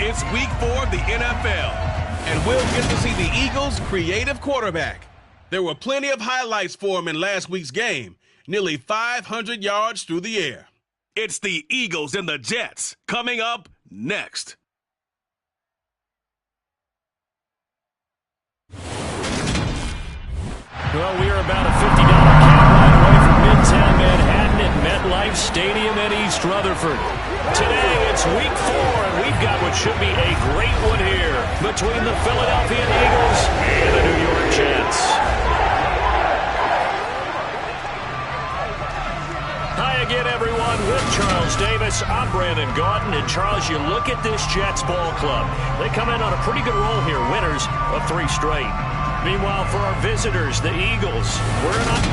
It's week 4 of the NFL, and we'll get to see the Eagles' creative quarterback. There were plenty of highlights for him in last week's game, nearly 500 yards through the air. It's the Eagles and the Jets coming up next. Well, we are about a $50 cab ride away from Midtown Manhattan at MetLife Stadium in East Rutherford. Today, it's week 4, and we've got what should be a great one here between the Philadelphia Eagles and the New York Jets. Hi again, everyone. With Charles Davis, I'm Brandon Gaudin. And Charles, you look at this Jets ball club. They come in on a pretty good roll here, winners of 3 straight. Meanwhile, for our visitors, the Eagles, we're not...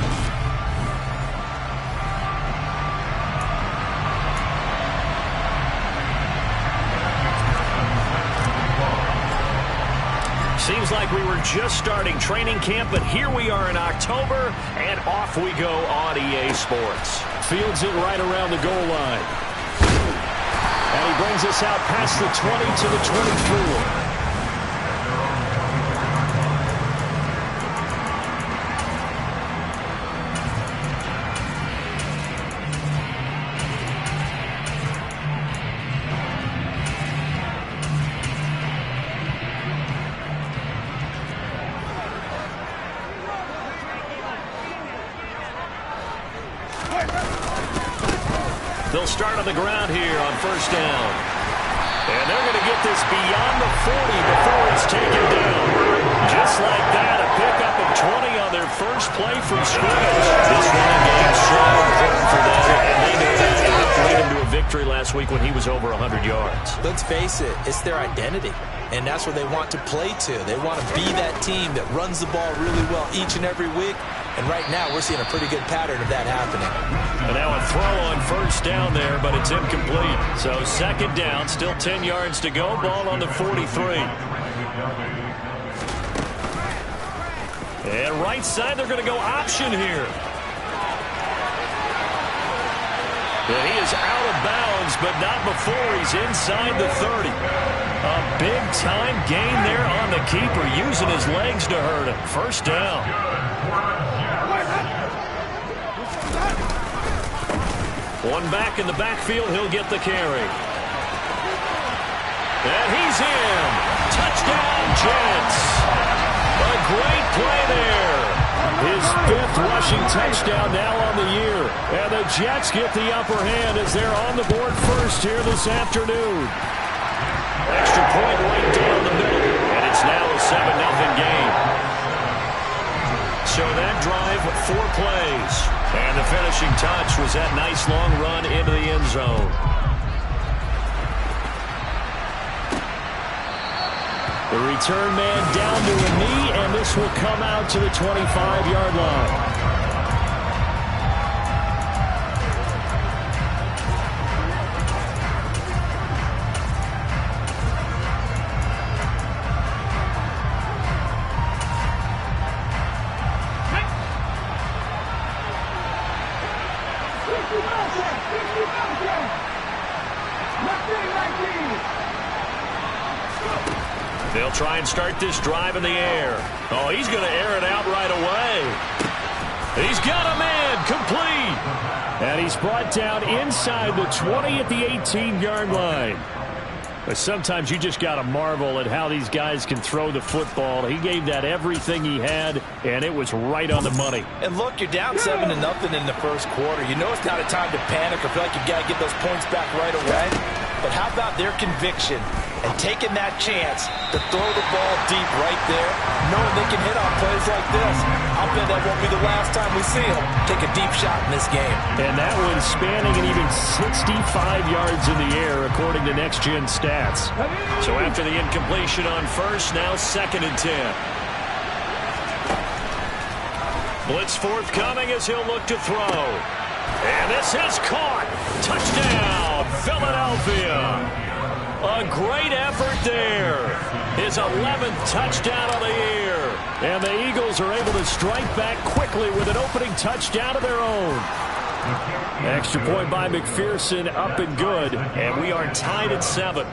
Seems like we were just starting training camp, but here we are in October, and off we go on EA Sports. Fields it right around the goal line. And he brings us out past the 20 to the 24. They'll start on the ground here on first down. And they're going to get this beyond the 40 before it's taken down. Just like that, a pickup of 20 on their first play from scrimmage. This running game so important for them, and they knew that. It helped lead him to a victory last week when he was over 100 yards. Let's face it, it's their identity. And that's where they want to play to. They want to be that team that runs the ball really well each and every week. And right now, we're seeing a pretty good pattern of that happening. And now a throw on first down there, but it's incomplete. So second down, still 10 yards to go. Ball on the 43. And right side, they're going to go option here. And he is out of bounds, but not before he's inside the 30. A big-time gain there on the keeper, using his legs to hurt him. First down. One back in the backfield, he'll get the carry. And he's in. Touchdown, Jets. A great play there. His 5th rushing touchdown now on the year. And the Jets get the upper hand as they're on the board first here this afternoon. Extra point right down the middle. And it's now a 7-0 game. So that drive, 4 plays. And the finishing touch was that nice long run into the end zone. The return man down to a knee, and this will come out to the 25-yard line. They'll try and start this drive in the air. Oh, he's going to air it out right away. He's got a man, complete. And he's brought down inside the 20 at the 18-yard line. But sometimes you just got to marvel at how these guys can throw the football. He gave that everything he had, and it was right on the money. And look, you're down 7-0 in the first quarter. You know it's not a time to panic or feel like you got to get those points back right away. But how about their conviction and taking that chance to throw the ball deep right there, knowing they can hit on plays like this? I'll bet that won't be the last time we see them take a deep shot in this game. And that one spanning an even 65 yards in the air, according to Next Gen Stats. So after the incompletion on first, now 2nd and 10. Blitz forthcoming as he'll look to throw. And this is caught. Touchdown, Philadelphia. A great effort there. His 11th touchdown of the year. And the Eagles are able to strike back quickly with an opening touchdown of their own. Extra point by McPherson, up and good. And we are tied at 7.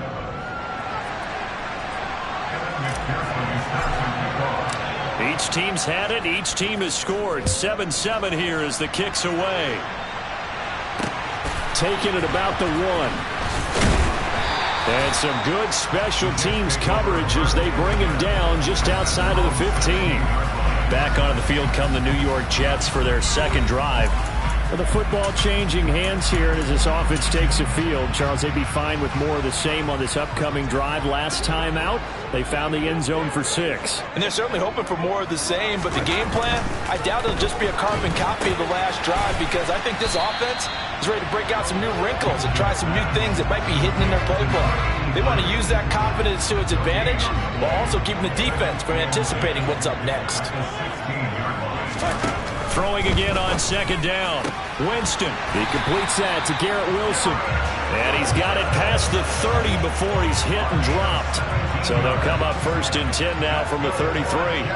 Each team's had it. Each team has scored. 7-7 here as the kick's away. Taking it about the 1. And some good special teams coverage as they bring him down just outside of the 15. Back onto the field come the New York Jets for their second drive. Well, the football changing hands here as this offense takes the field. Charles, they'd be fine with more of the same on this upcoming drive. Last time out, they found the end zone for 6. And they're certainly hoping for more of the same, but the game plan, I doubt it'll just be a carbon copy of the last drive because I think this offense is ready to break out some new wrinkles and try some new things that might be hidden in their playbook. They want to use that confidence to its advantage while also keeping the defense from anticipating what's up next. Throwing again on second down. Winston. He completes that to Garrett Wilson. And he's got it past the 30 before he's hit and dropped. So they'll come up 1st and 10 now from the 33.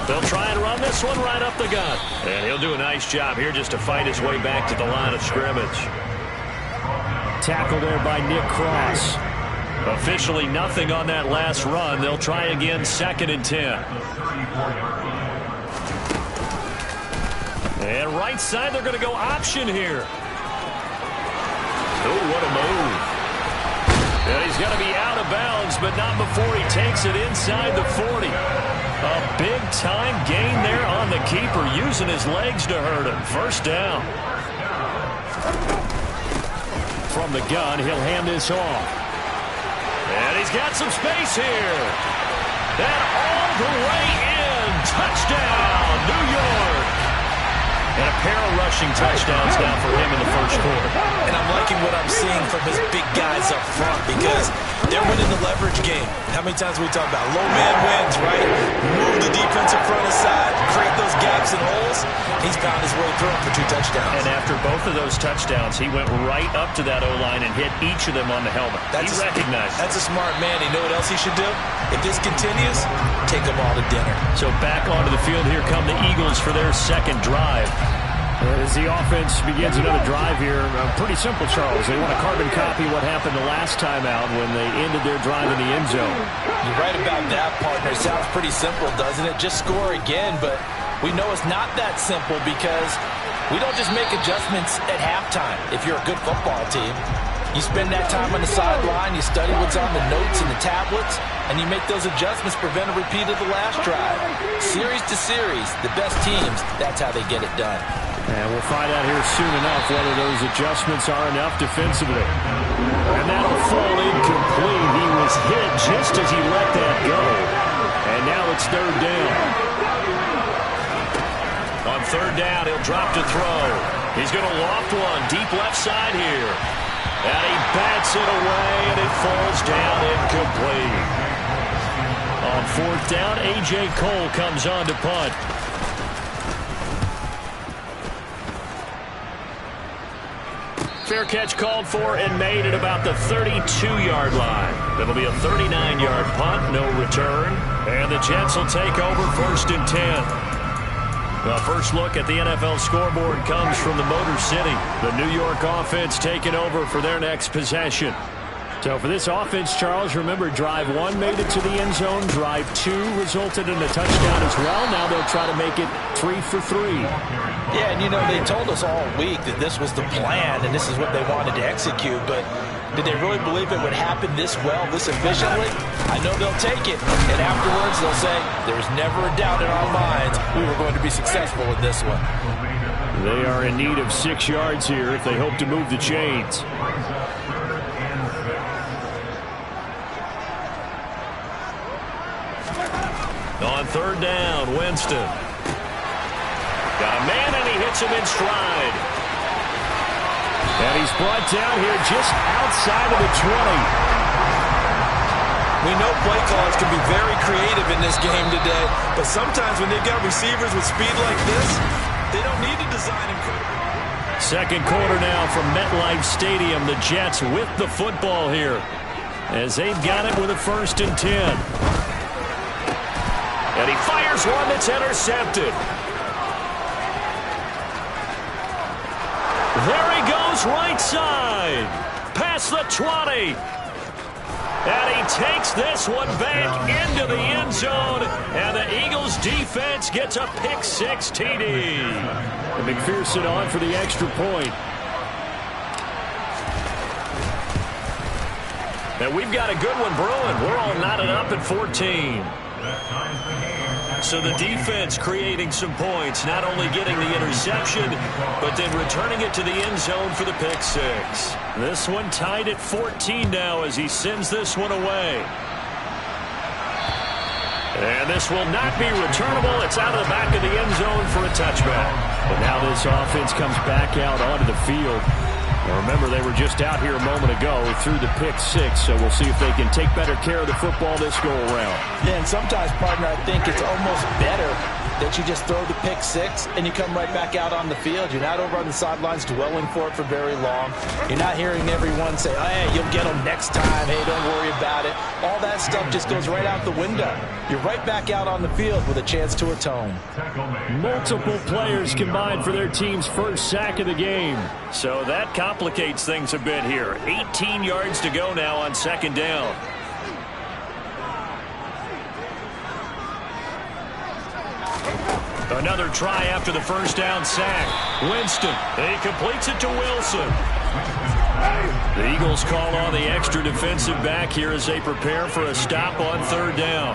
They'll try and run this one right up the gut. And he'll do a nice job here just to fight his way back to the line of scrimmage. Tackle there by Nick Cross. Officially nothing on that last run. They'll try again 2nd and 10. And right side, they're going to go option here. Oh, what a move. And he's going to be out of bounds, but not before he takes it inside the 40. A big-time gain there on the keeper, using his legs to hurt him. 1st down. From the gun, he'll hand this off. And he's got some space here. And all the way in. Touchdown, New York. And a pair of rushing touchdowns now for him in the 1st quarter. And I'm liking what I'm seeing from his big guys up front because they're winning the leverage game. How many times we talk about low man wins, right? Move the defensive front aside, create those gaps and holes. He's found his way through them for 2 touchdowns. And after both of those touchdowns, he went right up to that O-line and hit each of them on the helmet. He recognized it. That's a smart man. You know what else he should do? If this continues, take them all to dinner. So back onto the field, here come the Eagles for their second drive. As the offense begins another drive here, pretty simple, Charles. They want to carbon copy what happened the last time out when they ended their drive in the end zone. You're right about that, partner. It sounds pretty simple, doesn't it? Just score again, but we know it's not that simple because we don't just make adjustments at halftime if you're a good football team. You spend that time on the sideline, you study what's on the notes and the tablets, and you make those adjustments, prevent a repeat of the last drive. Series to series, the best teams, that's how they get it done. And we'll find out here soon enough whether those adjustments are enough defensively. And that'll fall incomplete. He was hit just as he let that go. And now it's 3rd down. On 3rd down, he'll drop to throw. He's going to loft one deep left side here. And he bats it away, and it falls down incomplete. On 4th down, A.J. Cole comes on to punt. Fair catch called for and made at about the 32-yard line. That'll be a 39-yard punt, no return. And the Jets will take over 1st and 10. The first look at the NFL scoreboard comes from the Motor City. The New York offense taking over for their next possession. So for this offense, Charles, remember, drive 1 made it to the end zone. Drive 2 resulted in a touchdown as well. Now they'll try to make it 3 for 3. Yeah, and you know, they told us all week that this was the plan and this is what they wanted to execute, but did they really believe it would happen this well, this efficiently? I know they'll take it, and afterwards they'll say, there's never a doubt in our minds we were going to be successful with this one. They are in need of 6 yards here if they hope to move the chains. On 3rd down, Winston. Got a man, and he hits him in stride. And he's brought down here just outside of the 20. We know play callers can be very creative in this game today, but sometimes when they've got receivers with speed like this, they don't need to design incredible. Second quarter now from MetLife Stadium. The Jets with the football here as they've got it with a 1st and 10. And he fires one that's intercepted. There he goes right side. Past the 20. And he takes this one back into the end zone. And the Eagles defense gets a pick-6 TD. And McPherson on for the extra point. And we've got a good one brewing. We're all knotted up at 14. So the defense creating some points, not only getting the interception, but then returning it to the end zone for the pick-6. This one tied at 14 now as he sends this one away. And this will not be returnable. It's out of the back of the end zone for a touchback. But now this offense comes back out onto the field. Now remember, they were just out here a moment ago through the pick-6, so we'll see if they can take better care of the football this go-around. Yeah, and sometimes, partner, I think it's almost better that you just throw the pick-6 and you come right back out on the field. You're not over on the sidelines dwelling for it for very long. You're not hearing everyone say, oh, hey, you'll get them next time. Hey, don't worry about it. All that stuff just goes right out the window. You're right back out on the field with a chance to atone. Multiple players combined for their team's first sack of the game. So that complicates things a bit here. 18 yards to go now on second down. Another try after the first down sack. Winston, he completes it to Wilson. The Eagles call on the extra defensive back here as they prepare for a stop on third down.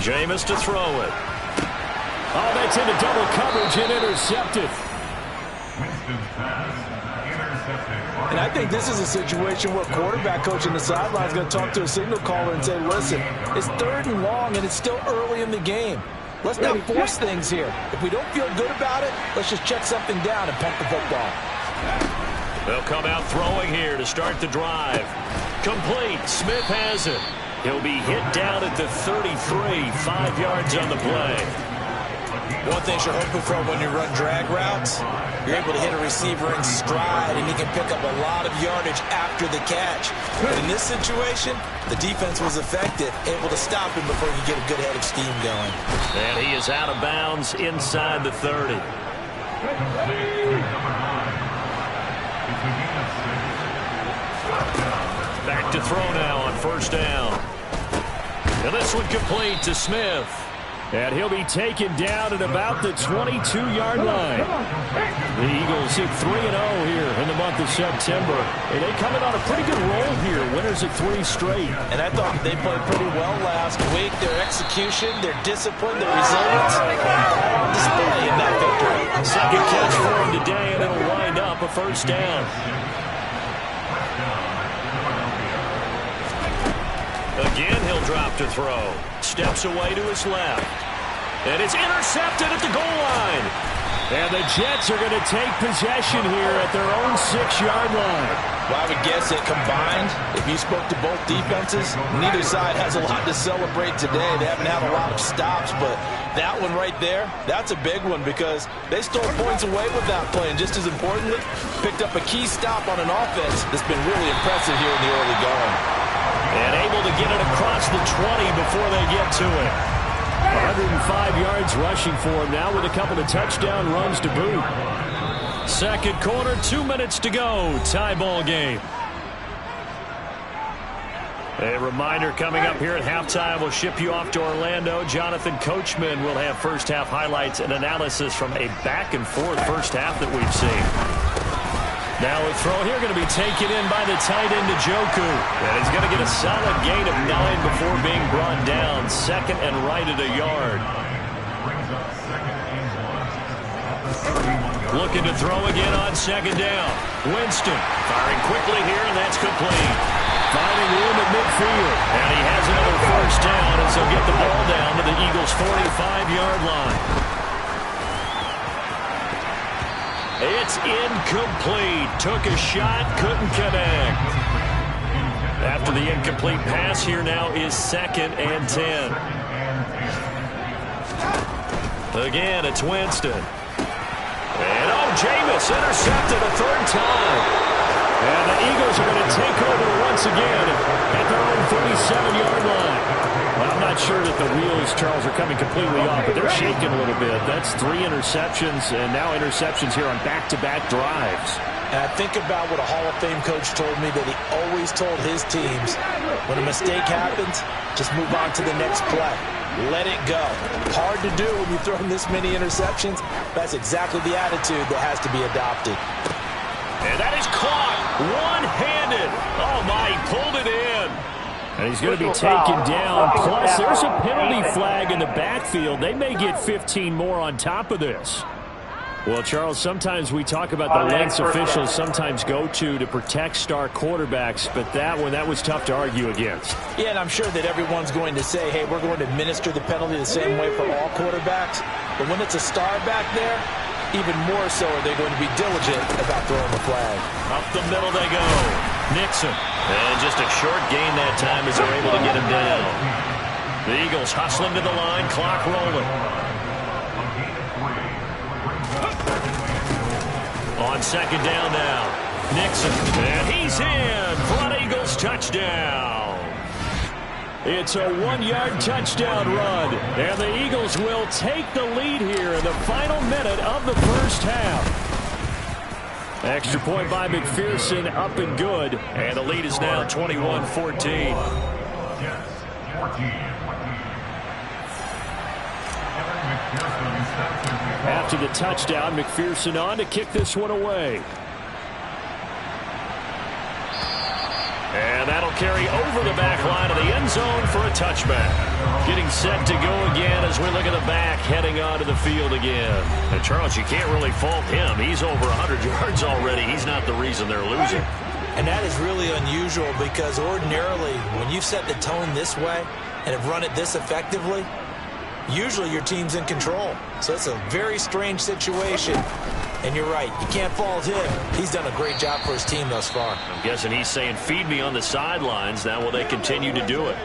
Jameis to throw it. Oh, that's into double coverage and intercepted. And I think this is a situation where quarterback coach in the sideline is going to talk to a signal caller and say, listen, it's third and long and it's still early in the game. Let's not force things here. If we don't feel good about it, let's just check something down and punt the football. They'll come out throwing here to start the drive. Complete. Smith has it. He'll be hit down at the 33, 5 yards on the play. One thing you're hoping for when you run drag routes, you're able to hit a receiver in stride, and he can pick up a lot of yardage after the catch. But in this situation, the defense was effective, able to stop him before he get a good head of steam going. And he is out of bounds inside the 30. Back to throw now on first down. And this one complete to Smith. And he'll be taken down at about the 22-yard line. The Eagles hit 3-0 here in the month of September. And they come in on a pretty good roll here, winners of 3 straight. And I thought they played pretty well last week. Their execution, their discipline, their resilience, all on display in that victory. Second catch for him today, and it'll wind up a first down. Again, he'll drop to throw. Steps away to his left. And it's intercepted at the goal line. And the Jets are going to take possession here at their own 6-yard line. Well, I would guess that combined, if you spoke to both defenses, neither side has a lot to celebrate today. They haven't had a lot of stops, but that one right there, that's a big one because they stole points away with that play. And just as importantly, picked up a key stop on an offense that's been really impressive here in the early going. And able to get it across the 20 before they get to it. 105 yards rushing for him now with a couple of touchdown runs to boot. Second quarter, 2 minutes to go. Tie ball game. A reminder coming up here at halftime. We'll ship you off to Orlando. Jonathan Coachman will have first half highlights and analysis from a back-and-forth first half that we've seen. Now a throw here going to be taken in by the tight end Njoku. And he's going to get a solid gain of 9 before being brought down. Second and right at a yard. Looking to throw again on second down. Winston firing quickly here, and that's complete. Finding room at midfield. And he has another first down as he'll get the ball down to the Eagles' 45-yard line. It's incomplete. Took a shot, couldn't connect. After the incomplete pass, here now is 2nd and 10. Again, it's Winston. And Jameis intercepted a third time. And the Eagles are going to take over once again at their own 37-yard line. Well, I'm not not sure that the wheels, Charles, are coming completely off, but they're shaking a little bit. That's 3 interceptions, and now interceptions here on back-to-back drives. And I think about what a Hall of Fame coach told me, that he always told his teams, when a mistake happens, just move on to the next play. Let it go. Hard to do when you throw in this many interceptions. That's exactly the attitude that has to be adopted. And that is caught one-handed. Oh, my, he pulled it in. And he's going to be taken down. Plus, there's a penalty flag in the backfield. They may get 15 more on top of this. Well, Charles, sometimes we talk about the lengths officials sometimes go to protect star quarterbacks, but that was tough to argue against. Yeah, and I'm sure that everyone's going to say, hey, we're going to administer the penalty the same way for all quarterbacks. But when it's a star back there, even more so are they going to be diligent about throwing the flag. Up the middle they go. Nixon. And just a short gain that time as they're able to get him down. The Eagles hustling to the line, clock rolling. On second down now, Nixon, and he's in for an Eagles touchdown. It's a 1-yard touchdown run, and the Eagles will take the lead here in the final minute of the first half. Extra point by McPherson, up and good, and the lead is now 21-14. After the touchdown, McPherson on to kick this one away. And that'll carry over the back line of the end zone for a touchback. Getting set to go again as we look at the back heading onto the field again. And Charles, you can't really fault him. He's over 100 yards already. He's not the reason they're losing. And that is really unusual because ordinarily when you've set the tone this way and have run it this effectively, usually your team's in control. So it's a very strange situation. And you're right, you can't fault him. He's done a great job for his team thus far. I'm guessing he's saying, feed me on the sidelines. Now will they continue to do it?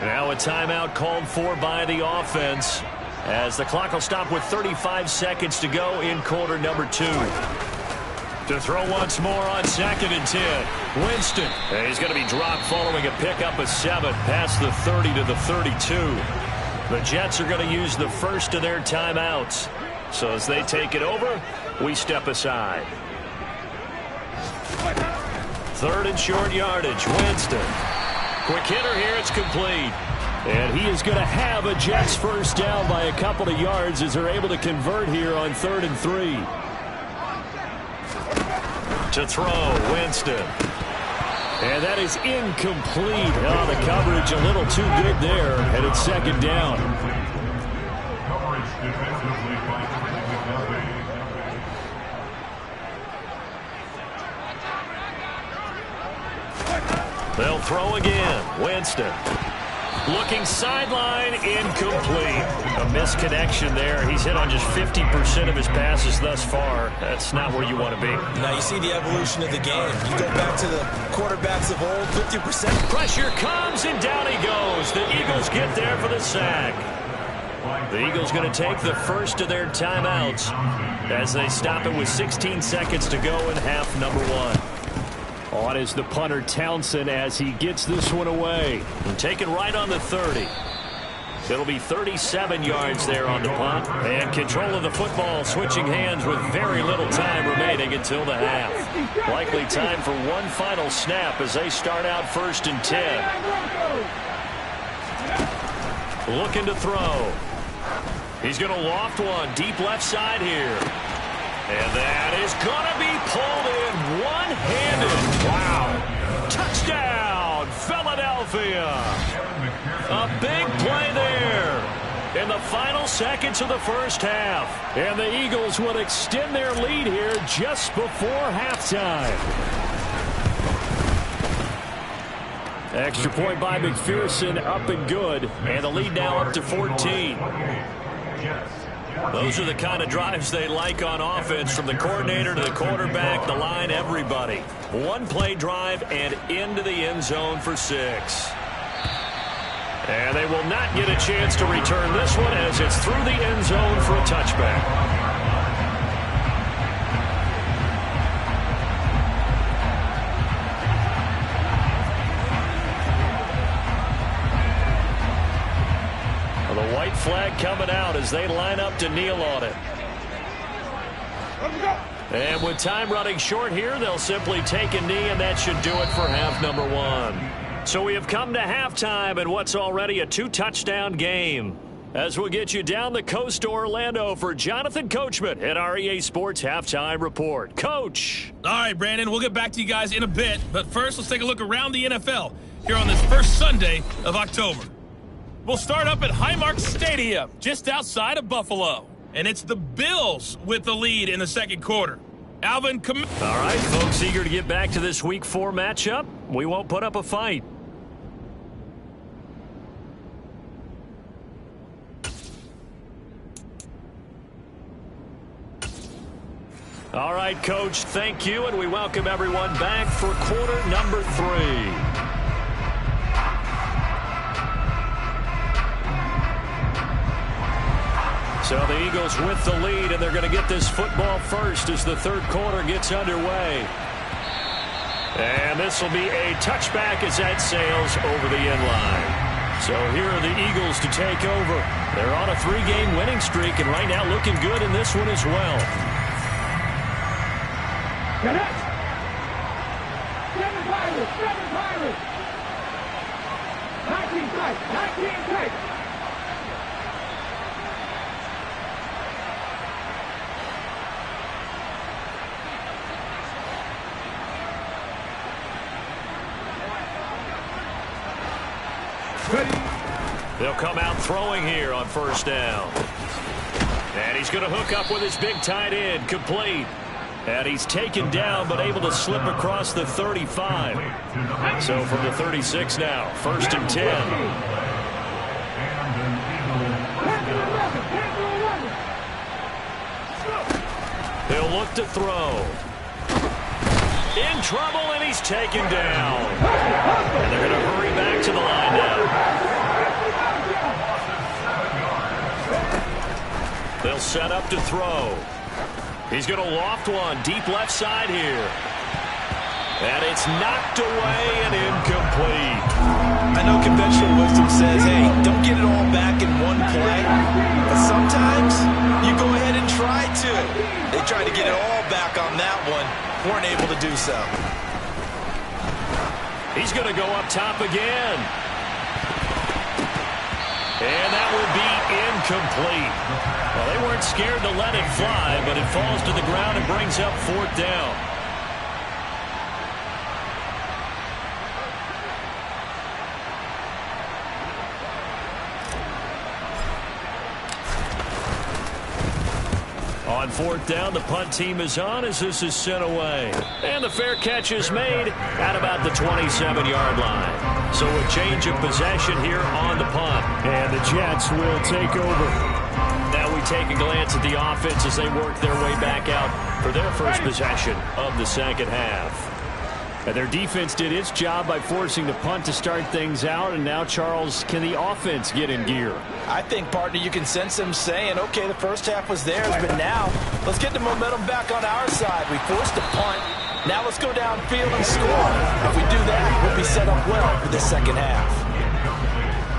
Now a timeout called for by the offense as the clock will stop with 35 seconds to go in quarter number 2. To throw once more on 2nd and 10. Winston. And he's going to be dropped following a pickup of 7 past the 30 to the 32. The Jets are going to use the first of their timeouts. So as they take it over, we step aside. 3rd and short yardage. Winston. Quick hitter here. It's complete. And he is going to have a Jets first down by a couple of yards as they're able to convert here on 3rd and 3. To throw, Winston. And that is incomplete. Oh, the coverage a little too good there. And it's 2nd down. They'll throw again. Winston. Looking sideline, incomplete. A misconnection there. He's hit on just 50% of his passes thus far. That's not where you want to be. Now you see the evolution of the game. You go back to the quarterbacks of old, 50%. Pressure comes, and down he goes. The Eagles get there for the sack. The Eagles going to take the first of their timeouts as they stop it with 16 seconds to go in half number 1. On is the punter Townsend as he gets this one away. And taken right on the 30. It'll be 37 yards there on the punt. And control of the football switching hands with very little time remaining until the half. Likely time for one final snap as they start out 1st and 10. Looking to throw. He's going to loft one deep left side here. And that is going to be pulled in one-handed. Wow. Touchdown, Philadelphia. A big play there in the final seconds of the first half. And the Eagles will extend their lead here just before halftime. Extra point by McPherson, up and good. And the lead now up to 14. Those are the kind of drives they like on offense, from the coordinator to the quarterback, the line, everybody. One play drive and into the end zone for 6. And they will not get a chance to return this one as it's through the end zone for a touchback. white flag coming out as they line up to kneel on it. And with time running short here, they'll simply take a knee, and that should do it for half number one. So we have come to halftime in what's already a 2-touchdown game. As we'll get you down the coast to Orlando for Jonathan Coachman at our EA Sports Halftime Report. Coach. All right, Brandon, we'll get back to you guys in a bit. But first, let's take a look around the NFL here on this first Sunday of October. We'll start up at Highmark Stadium, just outside of Buffalo. And it's the Bills with the lead in the second quarter. Alvin Kamara. All right, folks, eager to get back to this Week 4 matchup. We won't put up a fight. All right, Coach, thank you, and we welcome everyone back for quarter number 3. So the Eagles with the lead, and they're going to get this football first as the third quarter gets underway. And this will be a touchback as that sails over the end line. So here are the Eagles to take over. They're on a 3-game winning streak, and right now looking good in this one as well. Seven Pirates! 19 tight! They'll come out throwing here on first down. And he's going to hook up with his big tight end, complete. And he's taken down but able to slip across the 35. So from the 36 now, first and 10. He'll look to throw. In trouble, and he's taken down. And they're going to hurry back to the line now. They'll set up to throw. He's going to loft one deep left side here. And it's knocked away and incomplete. I know conventional wisdom says, hey, don't get it all back in one play. But sometimes you go ahead and try to. They tried to get it all back on that one. Weren't able to do so. He's going to go up top again. And that will be incomplete. Well, they weren't scared to let it fly, but it falls to the ground and brings up fourth down. On fourth down, the punt team is on as this is sent away. And the fair catch is made at about the 27-yard line. So a change of possession here on the punt. And the Jets will take over. Now we take a glance at the offense as they work their way back out for their first possession of the second half. And their defense did its job by forcing the punt to start things out. And now, Charles, can the offense get in gear? I think, partner, you can sense them saying, okay, the first half was theirs, but now let's get the momentum back on our side. We forced a punt. Now let's go downfield and score. If we do that, we'll be set up well for the second half.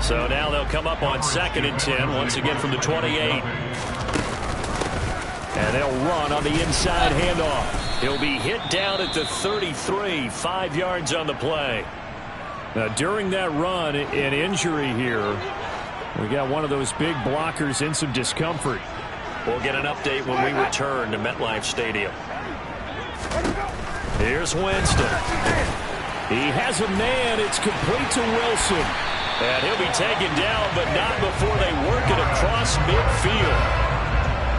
So now they'll come up on 2nd and 10, once again from the 28. And they'll run on the inside handoff. He'll be hit down at the 33, 5 yards on the play. Now, during that run, an injury here. We got one of those big blockers in some discomfort. We'll get an update when we return to MetLife Stadium. Here's Winston. He has a man. It's complete to Wilson. And he'll be taken down, but not before they work it across midfield.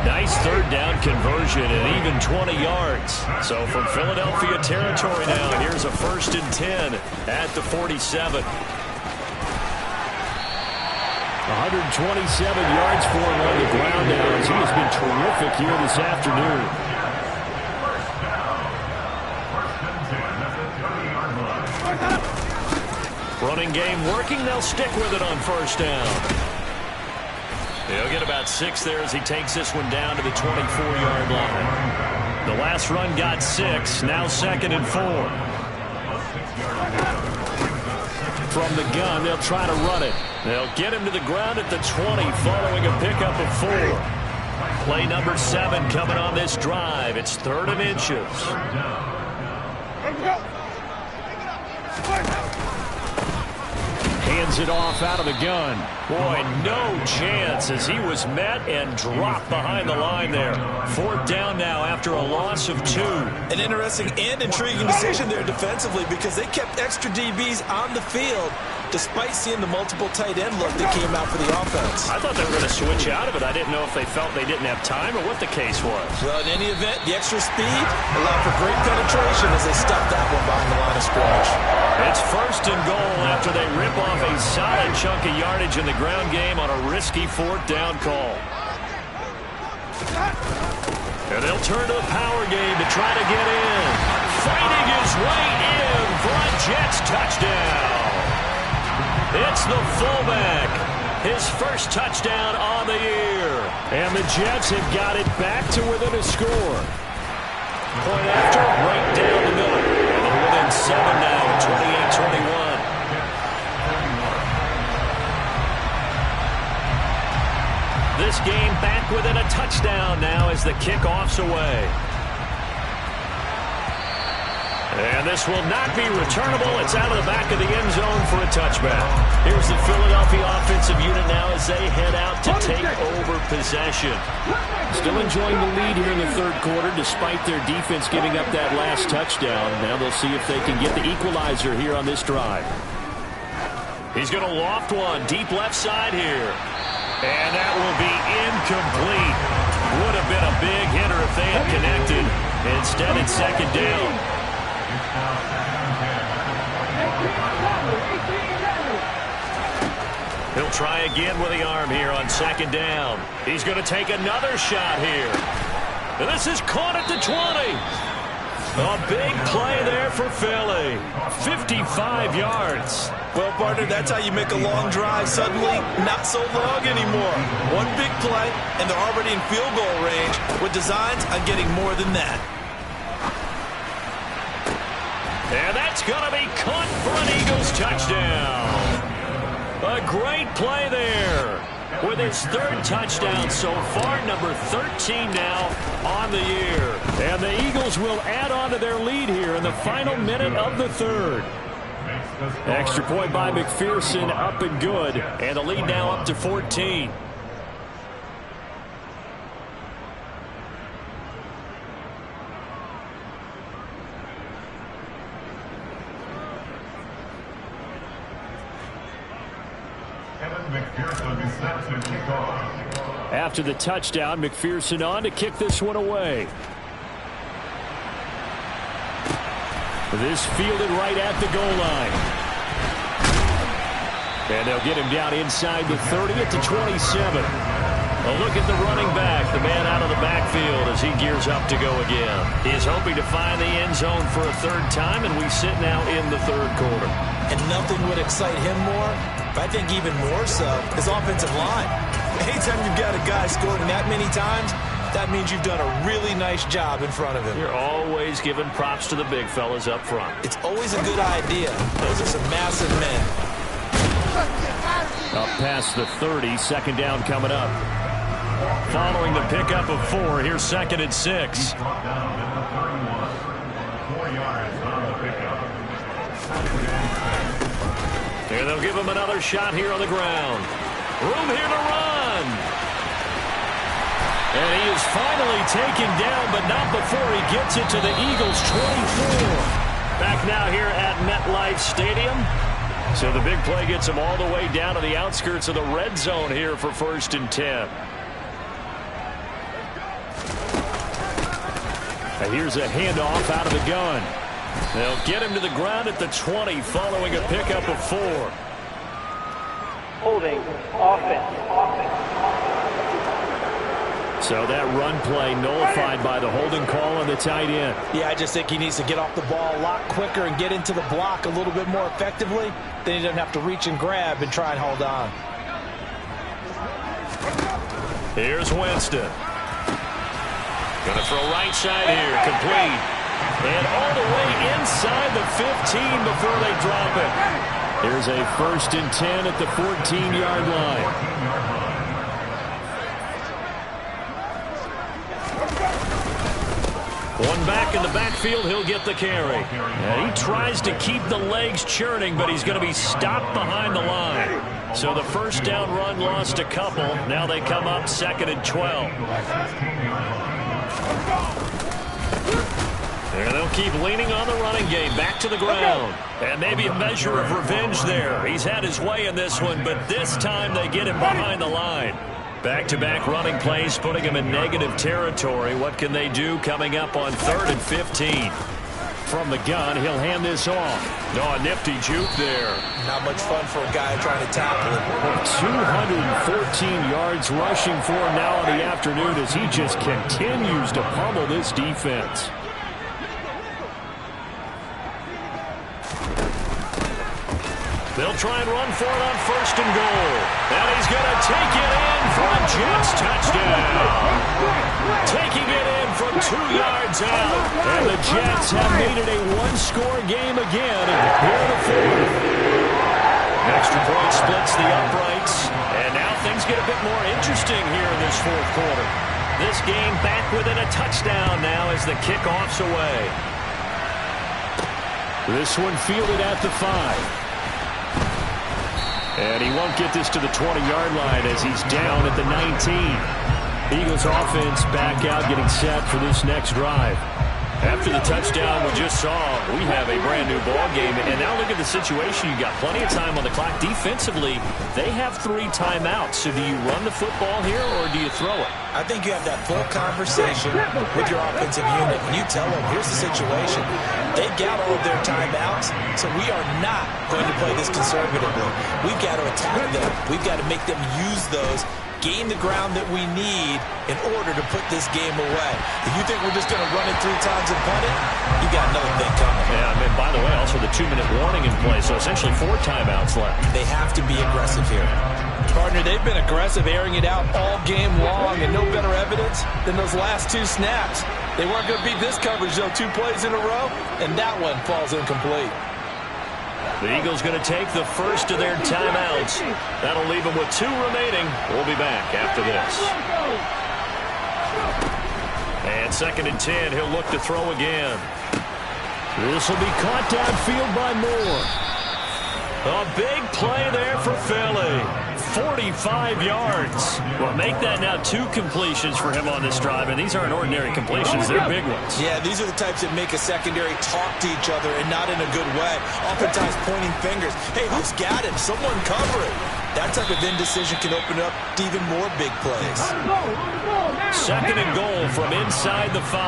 Nice third down conversion and even 20 yards. So from Philadelphia territory now, and here's a 1st and 10 at the 47. 127 yards for him on the ground now as he has been terrific here this afternoon. Running game working. They'll stick with it on first down. He'll get about 6 there as he takes this one down to the 24-yard line. The last run got 6. Now 2nd and 4. From the gun, they'll try to run it. They'll get him to the ground at the 20 following a pickup of 4. Play number 7 coming on this drive. It's 3rd and inches. Hands it off out of the gun. Boy, no chance as he was met and dropped behind the line there. 4th down now after a loss of 2. An interesting and intriguing decision there defensively because they kept extra DBs on the field despite seeing the multiple tight end look that came out for the offense. I thought they were going to switch out of it. I didn't know if they felt they didn't have time or what the case was. Well, in any event, the extra speed allowed for great penetration as they stuffed that one behind the line of scrimmage. It's 1st and goal after they rip off a solid chunk of yardage in the ground game on a risky 4th down call. And they'll turn to the power game to try to get in. Fighting his way in for a Jets touchdown. It's the fullback. His first touchdown on the year. And the Jets have got it back to within a score. Point after, right down the middle. And they're within 7 now, 28-21. This game back within a touchdown now as the kickoff's away. And this will not be returnable. It's out of the back of the end zone for a touchback. Here's the Philadelphia offensive unit now as they head out to take over possession. Still enjoying the lead here in the 3rd quarter despite their defense giving up that last touchdown. Now they'll see if they can get the equalizer here on this drive. He's going to loft one deep left side here. And that will be incomplete. Would have been a big hitter if they had connected. Instead, it's 2nd down. He'll try again with the arm here on 2nd down. He's going to take another shot here. And this is caught at the 20. A big play there for Philly. 55 yards. Well, partner, that's how you make a long drive suddenly not so long anymore. One big play, and they're already in field goal range with designs on getting more than that. And that's going to be caught for an Eagles touchdown. A great play there with his 3rd touchdown so far, number 13 now on the year. And the Eagles will add on to their lead here in the final minute of the 3rd. Extra point by McPherson, up and good. And the lead now up to 14. After the touchdown, McPherson on to kick this one away. This fielded right at the goal line. And they'll get him down inside the 30 at the 27. A look at the running back, the man out of the backfield as he gears up to go again. He is hoping to find the end zone for a 3rd time, and we sit now in the 3rd quarter. And nothing would excite him more, but I think even more so, his offensive line. Anytime you've got a guy scoring that many times, that means you've done a really nice job in front of him. You're always giving props to the big fellas up front. It's always a good idea. Those are some massive men. Up past the 30, 2nd down coming up. Following the pickup of 4, here's 2nd and 6. And they'll give him another shot here on the ground. Room here to run. And he is finally taken down, but not before he gets it to the Eagles' 24. Back now here at MetLife Stadium. So the big play gets him all the way down to the outskirts of the red zone here for 1st and 10. And here's a handoff out of the gun. They'll get him to the ground at the 20 following a pickup of 4. Holding offense. So that run play nullified by the holding call on the tight end. Yeah, I just think he needs to get off the ball a lot quicker and get into the block a little bit more effectively. Then he doesn't have to reach and grab and try and hold on. Here's Winston. Going to throw right side here, complete. And all the way inside the 15 before they drop it. Here's a 1st and 10 at the 14-yard line. One back in the backfield, he'll get the carry. And he tries to keep the legs churning, but he's going to be stopped behind the line. So the first down run lost a couple. Now they come up 2nd and 12. And they'll keep leaning on the running game. Back to the ground. And maybe a measure of revenge there. He's had his way in this one, but this time they get him behind the line. Back-to-back running plays, putting him in negative territory. What can they do coming up on 3rd and 15? From the gun, he'll hand this off. Oh, a nifty juke there. Not much fun for a guy trying to tackle him. 214 yards rushing for him now in the afternoon as he just continues to pummel this defense. They'll try and run for it on 1st and goal. And he's going to take it in for a Jets touchdown. Taking it in from 2 yards out. And the Jets have made it a one-score game again. Here in the 4th. Extra point splits the uprights. And now things get a bit more interesting here in this 4th quarter. This game back within a touchdown now as the kickoff's away. This one fielded at the 5. And he won't get this to the 20-yard line as he's down at the 19. Eagles offense back out getting set for this next drive. After the touchdown we just saw, we have a brand-new ball game. And now look at the situation. You've got plenty of time on the clock. Defensively, they have 3 timeouts. So do you run the football here or do you throw it? I think you have that full conversation with your offensive unit. And you tell them, here's the situation. They've got all of their timeouts, so we are not going to play this conservatively. We've got to attack them. We've got to make them use those, gain the ground that we need in order to put this game away. If you think we're just going to run it 3 times and punt it, you got another thing coming. Yeah, I mean, by the way, also the 2-minute warning in play, so essentially 4 timeouts left. They have to be aggressive here. Partner, they've been aggressive, airing it out all game long, and no better evidence than those last 2 snaps. They weren't going to beat this coverage, though, 2 plays in a row, and that one falls incomplete. The Eagles going to take the first of their timeouts. That'll leave them with 2 remaining. We'll be back after this. And 2nd and 10, he'll look to throw again. This will be caught downfield by Moore. A big play there for Philly. 45 yards. Well, make that now 2 completions for him on this drive, and these aren't ordinary completions. They're big ones. Yeah, these are the types that make a secondary talk to each other and not in a good way. Oftentimes pointing fingers. Hey, who's got him? Someone cover it. That type of indecision can open up to even more big plays. 2nd and goal from inside the 5.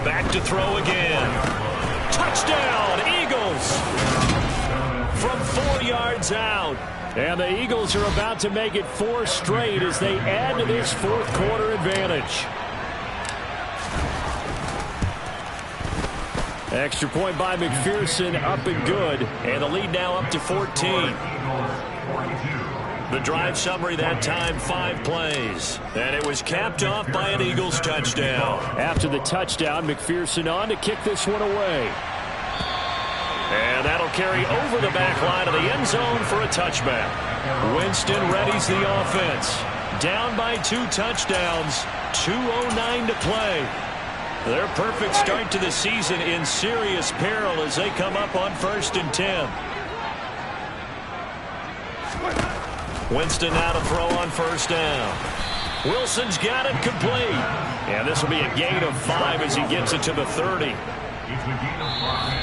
Back to throw again. Touchdown, Eagles! From 4 yards out. And the Eagles are about to make it 4 straight as they add to this 4th quarter advantage. Extra point by McPherson, up and good. And the lead now up to 14. The drive summary that time, 5 plays. And it was capped off by an Eagles touchdown. After the touchdown, McPherson on to kick this one away. And that'll carry over the back line of the end zone for a touchback. Winston readies the offense. Down by 2 touchdowns. 2:09 to play. Their perfect start to the season in serious peril as they come up on 1st and 10. Winston now to throw on 1st down. Wilson's got it complete. And this will be a gain of 5 as he gets it to the 30.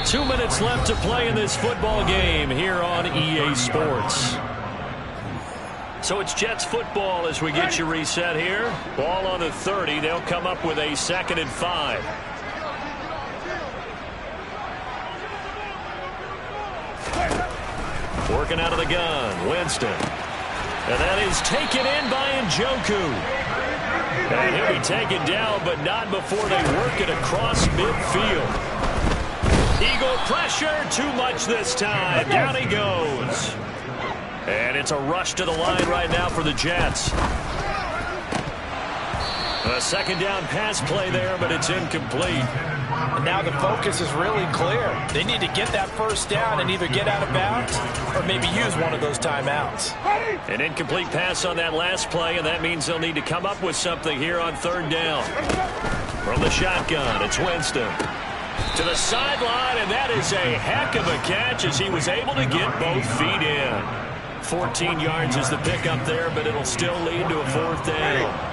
2 minutes left to play in this football game here on EA Sports. So it's Jets football as we get you reset here. Ball on the 30. They'll come up with a 2nd and 5. Working out of the gun, Winston. And that is taken in by Njoku. And he'll be taken down, but not before they work it across midfield. Eagle pressure, too much this time. Down he goes. And it's a rush to the line right now for the Jets. A 2nd down pass play there, but it's incomplete. And now the focus is really clear. They need to get that first down and either get out of bounds or maybe use one of those timeouts. An incomplete pass on that last play, and that means they'll need to come up with something here on third down. From the shotgun, it's Winston. To the sideline, and that is a heck of a catch as he was able to get both feet in. 14 yards is the pickup there, but it'll still lead to a fourth down.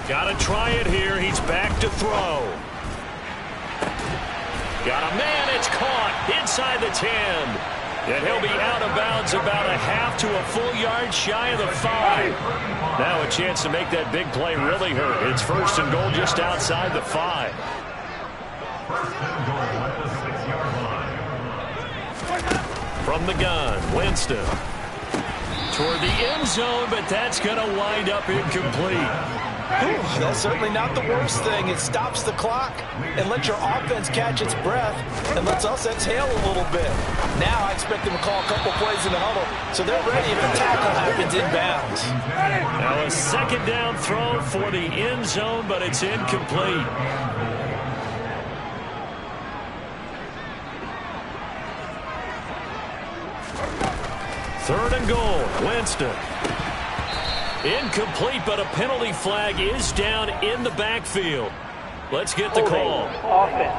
Got to try it here. He's back to throw. Got a man. It's caught inside the 10. And he'll be out of bounds about a half to a full yard shy of the 5. Now a chance to make that big play really hurt. It's first and goal just outside the 5. From the gun, Winston. Toward the end zone, but that's going to wind up incomplete. That's certainly not the worst thing. It stops the clock and lets your offense catch its breath and lets us exhale a little bit. Now I expect them to call a couple plays in the huddle so they're ready if the tackle happens inbounds. Now a second down throw for the end zone, but it's incomplete. Third and goal, Winston. Incomplete, but a penalty flag is down in the backfield. Let's get the call. Offense.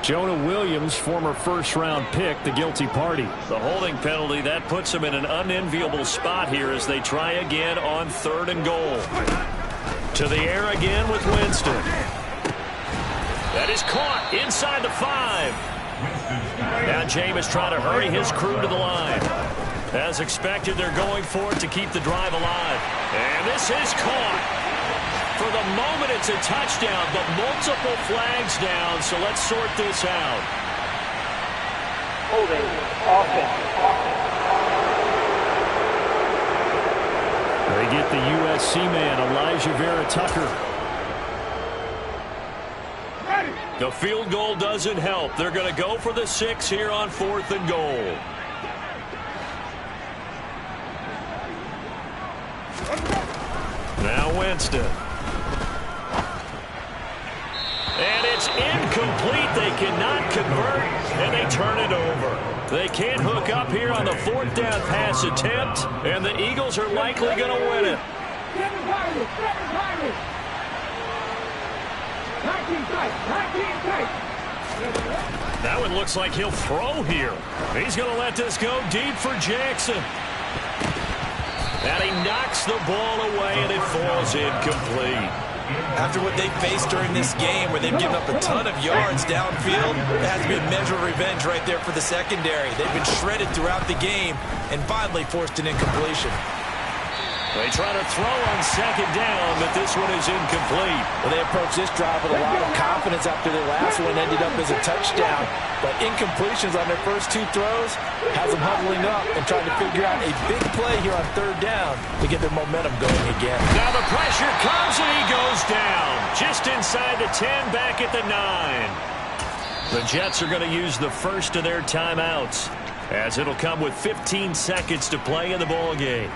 Jonah Williams, former first-round pick, the guilty party. The holding penalty, that puts him in an unenviable spot here as they try again on third and goal. To the air again with Winston. That is caught inside the 5. Now Jameis trying to hurry his crew to the line. As expected, they're going for it to keep the drive alive. And this is caught. For the moment, it's a touchdown, but multiple flags down, so let's sort this out. Holding. Offense. They get the USC man, Elijah Vera Tucker. The field goal doesn't help. They're going to go for the 6 here on fourth and goal. Now Winston. And it's incomplete. They cannot convert, and they turn it over. They can't hook up here on the fourth down pass attempt, and the Eagles are likely going to win it. That one looks like he'll throw here. He's going to let this go deep for Jackson. And he knocks the ball away, and it falls incomplete. After what they faced during this game where they've given up a ton of yards downfield, it has to be a measure of revenge right there for the secondary. They've been shredded throughout the game and finally forced an incompletion. They try to throw on second down, but this one is incomplete. Well, they approached this drive with a lot of confidence after their last one ended up as a touchdown. But incompletions on their first 2 throws has them huddling up and trying to figure out a big play here on third down to get their momentum going again. Now the pressure comes and he goes down. Just inside the 10, back at the 9. The Jets are going to use the first of their timeouts as it'll come with 15 seconds to play in the ball game.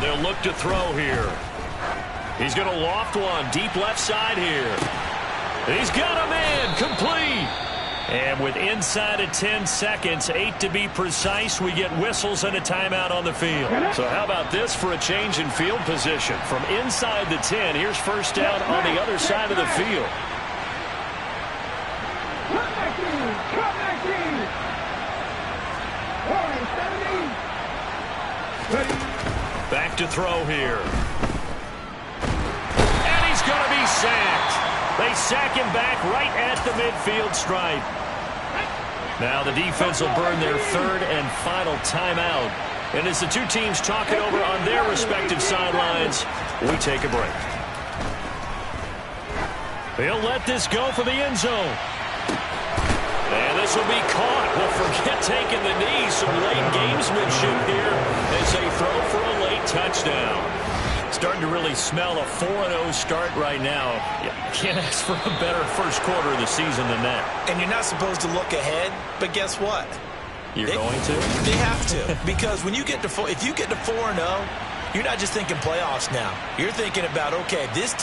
They'll look to throw here. He's going to loft one deep left side here. He's got a man, complete. And with inside of 10 seconds, 8 to be precise, we get whistles and a timeout on the field. So how about this for a change in field position? From inside the 10, here's first down on the other side of the field. Back to throw here. And he's going to be sacked. They sack him back right at the midfield stripe. Now the defense will burn their third and final timeout. And as the two teams talk it over on their respective sidelines, we take a break. He'll let this go for the end zone. And this will be caught. Well, forget taking the knee. Some late gamesmanship here as they throw for a late touchdown. Starting to really smell a 4-0 start right now. Can't ask for a better first quarter of the season than that. And you're not supposed to look ahead, but guess what? You're going to? They have to. Because when you get to if you get to 4-0, you're not just thinking playoffs now. You're thinking about, okay, this